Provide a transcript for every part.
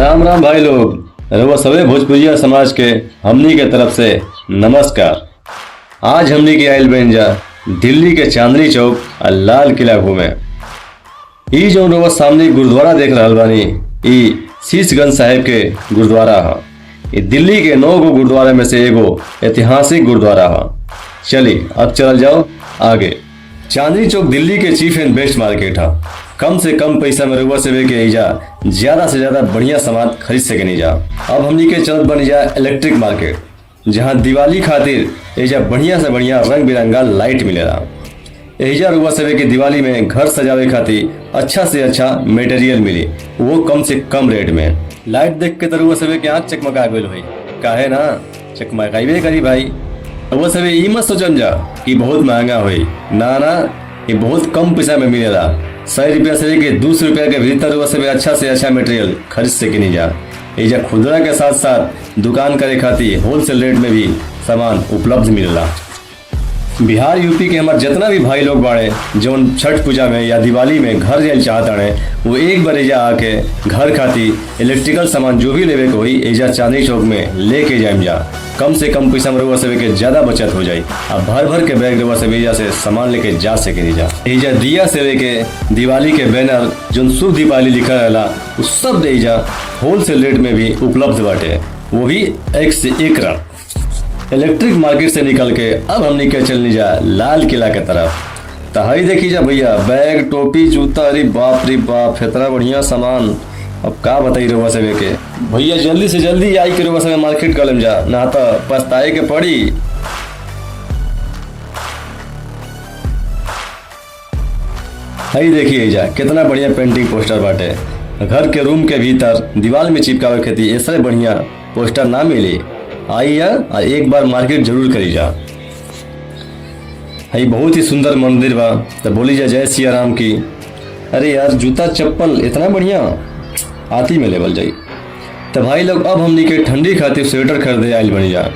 राम राम भाई लोग। रउआ सभी भोजपुरिया समाज के हमनी के तरफ से नमस्कार। आज हमनी के आइल बन जा दिल्ली के चांदनी चौक और लाल किला घूमे। ई जो रउआ सामने गुरुद्वारा देख रहल बानी, ई शीशगंज साहिब के गुरुद्वारा है। ई दिल्ली के 9 गो गुरुद्वारा में से एगो ऐतिहासिक गुरुद्वारा है। चली अब चल जाओ आगे। चांदनी चौक दिल्ली के चीफ एंड बेस्ट मार्केट है। कम से कम पैसा में रउआ से के एजा ज्यादा से ज्यादा बढ़िया सामान खरीद सके नहीं जा। अब हमनी के चलत बन जा इलेक्ट्रिक मार्केट, जहां दिवाली खातिर एजा बढ़िया से बढ़िया रंग बिरंगा लाइट मिलेला। एजा रउआ से के दिवाली में घर सजावे खातिर अच्छा से अच्छा मटेरियल मिली, वो कम से कम रेट में। लाइट देख के तो रउआ से के आँख चकमका गइल होई, काहे ना चकमकाइबे करी भाई। रउआ से ई मत सोचन जा कि बहुत महंगा होई, ना ना, ये बहुत कम पैसा में मिलेला। 100 रुपया से लेके 200 रुपया के भीतर रउआ से अच्छा से अच्छा मटेरियल खरीद सके नहीं जा। एजा खुदरा के साथ साथ दुकान करे खातिर होलसेल रेट में भी सामान उपलब्ध मिलेला। बिहार यूपी के हमारे जितना भी भाई लोग बाड़े जो छठ पूजा में या दिवाली में घर जाए चाहता है, वो एक बार एजा आके घर खातिर इलेक्ट्रिकल सामान जो भी लेवे के होई एजा चांदनी चौक में लेके जाए जा। कम से कम पैसा में रउआ से के ज्यादा बचत हो जाए। अब भर भर के बैग रउआ से एजा से सामान लेके जा सके जा। एजा दिया से लेके दिवाली के बैनर जो शुभ दीपावली लिखा रहेला वो सब एजा होलसेल रेट में भी उपलब्ध बाटे, वो भी एक से एक रंग। इलेक्ट्रिक मार्केट से निकल के अब हमनी के चलनी जा लाल किला के तरफ। तो हई देखी जा भैया, बैग टोपी जूता, अरे बाप रे बाप, इतना बढ़िया सामान। अब का बताई रउआ सब के भैया, जल्दी से जल्दी आई के रउआ सब मार्केट कर जा, ना तो पछताए के पड़ी। हई देखिए जा कितना बढ़िया पेंटिंग पोस्टर बाटे। घर के रूम के भीतर दीवार में चिपकावे खेती ऐसे बढ़िया पोस्टर ना मिली। आई या एक बार मार्केट जरूर करी जा। हई बहुत ही सुंदर मंदिर बा, तो बोली जा जय सिया राम की। अरे यार, जूता चप्पल इतना बढ़िया आती में लेवल जाई। तो भाई लोग अब हमनी के ठंडी खातिर स्वेटर खरीदे आइल बनी जा।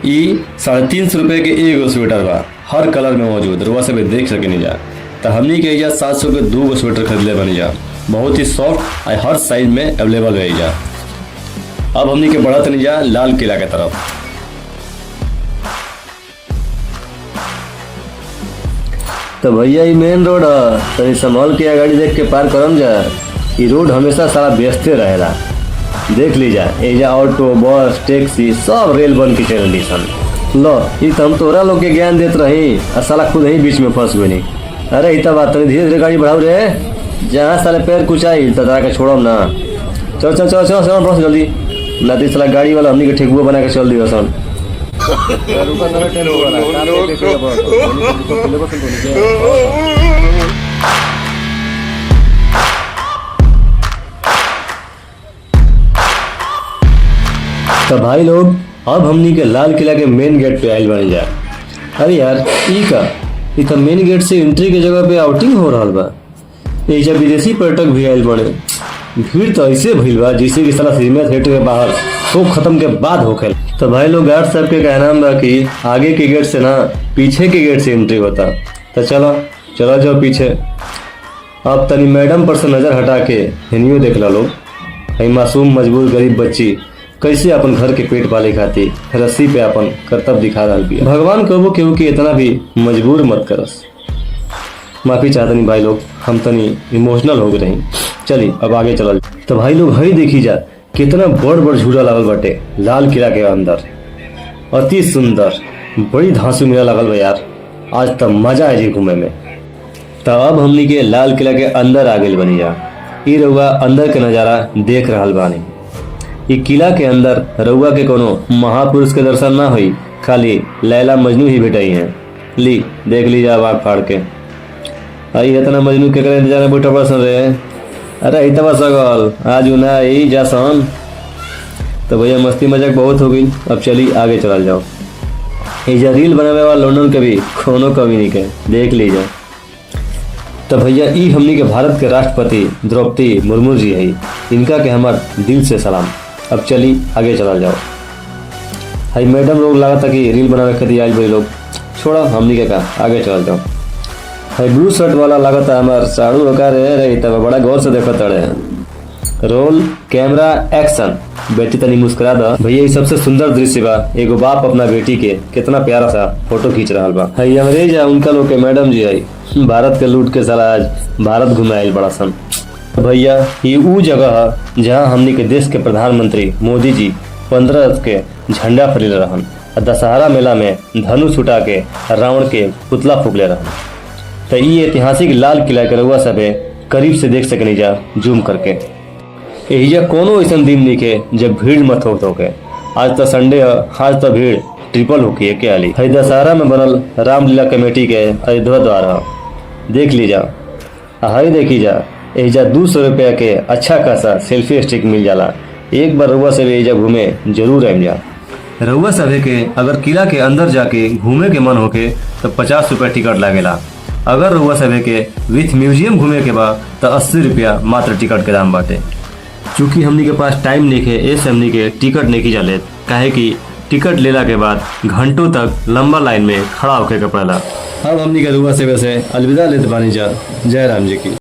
ई 350 रुपये के एगो स्वेटर बा, हर कलर में मौजूद, रुआ सब देख सके नहीं जा। तो हमनी के एजा 700 के 2 गो स्वेटर खरीदले बनी जा, बहुत ही सॉफ्ट और हर साइज में अवेलेबल रही जा। अब हमनी के बढ़त नहीं जा लाल किला के तरफ। तो भैया ये मेन रोड है, तनी संभल के गाड़ी देख के पार करम जा। ये रोड हमेशा सारा व्यस्ते रहेला, देख लीजा। एजा ऑटो बस टैक्सी सब रेल बन के चल सन। लो ये तो हम तोरा लोग के ज्ञान देते रही और साला खुद ही बीच में फंस गई। अरे इतना बात धीरे धीरे गाड़ी बढ़ाओ रे, जहाँ साले पैर कुचाई तो तारा के छोड़म ना। चल चल चल चल चल बस जल्दी, ना तो साला गाड़ी वाला हमनी के ठेकुआ बना के चल दियो सन। तो भाई लोग अब हमनी के लाल किला के मेन गेट पे आइल बन जा। अरे यार ई तो मेन गेट से एंट्री के जगह पे आउटिंग हो रहा बा। एजा विदेशी पर्यटक भी आइल बने। भीड़ तो ऐसे भइल बा जैसे कि साला सिनेमा थिएटर के बाहर शो खत्म के बाद होखे। तो भाई लोग गार्ड साहब के कहना बा कि आगे के गेट से ना पीछे के गेट से एंट्री होता। तो चलो चला जाओ पीछे। अब तनी मैडम पर से नजर हटा के हिनियो देख ला लोग। हई मासूम मजबूर गरीब बच्ची कैसे अपन घर के पेट पाले खातिर रस्सी पे अपन कर्तव्य दिखा रहा बिया। भगवान कबो केहू के इतना भी मजबूर मत करस। माफी चाहतनी भाई लोग, हम तनी इमोशनल हो गए। चली अब आगे चलल। तो भाई लोग हई देखी जा कितना बड़ बड़ झूला लागल बाटे लाल किला के अंदर, अति सुंदर, बड़ी धांसू मेला लागल बा यार। आज तब मजा आ जी घूमे में। तो अब हमनी के लाल किला के अंदर आ गइल बनी जा। ई रउआ अंदर के नजारा देख रहल बानी। ई किला के अंदर रउआ के कोनो महापुरुष के दर्शन ना हुई, खाली लैला मजनू ही भेटाई हैं। ली देख लीजा आग फाड़ के। आई इतना मजनू के इंतजार में बैठा पड़सन रे। अरे इतना सगल आज ना ही जा सन। तो भैया मस्ती मजाक बहुत हो गई, अब चली आगे चल जाओ। एजा रील बनावे वाला लंदन के भी कोनो कमी नहीं के, देख लीजा। तो भैया ई हमनी के भारत के राष्ट्रपति द्रौपदी मुर्मू जी है, इनका के हमार दिल से सलाम। अब चली आगे चला जाओ। हाई मैडम लोग लगा था कि रील बनावे खातिर आइल भाई लोग, छोड़ा हमनी के का आगे चल जाओ। हाई ब्लू शर्ट वाला लगा था हमार साड़ू होकर रे तब बड़ा गौर से देखा तड़े। Roll camera action. बेटी तनी मुस्कुरा दा भैया। ये सबसे सुंदर दृश्य बा, एगो बाप अपना बेटी के कितना प्यारा सा फोटो खींच रहा बा। हई अंग्रेज है उनका लोग के मैडम जी आई भारत के लूट के साला आज भारत घुमाइल बड़ा सन। भैया ये ऊ जगह है जहाँ हमनी के देश के प्रधानमंत्री मोदी जी 15 अगस्त के झंडा फहरेले रहन। दशहरा मेला में धनुष उठा के रावण के पुतला फूकले रहन। तो ये ऐतिहासिक लाल किला के रउआ सभे करीब से देख सकनी जा जूम करके। एहिजा कोनो ऐसा दिन नहीं के जब भीड़ मत होके। आज तो संडे है, आज तो भीड़ ट्रिपल होके के आली। हई दशहरा में बनल रामलीला कमेटी के अयोध्या द्वार है, देख लीजा। हई देखी जा एहिजा 200 रुपया के अच्छा खासा सेल्फी स्टिक मिल जाला। एक बार रउआ सभे एहिजा घूमे जरूर आइम जा। रउआ सभे के अगर किला के अंदर जाके घूमे के मन होके तो 50 रुपया टिकट लागेला। अगर रउआ सभे के विथ म्यूजियम घूमे के बा तो 80 रुपया मात्र टिकट के दाम बाटे। चूँकि हमनी के पास टाइम नहीं है, ऐसे हमनी के टिकट नहीं की जाले, काहे कि टिकट लेला के बाद घंटों तक लंबा लाइन में खड़ा होके पड़ेला। अब हमनी के रउआ सभे से अलविदा लेते बानी जा। जय राम जी की।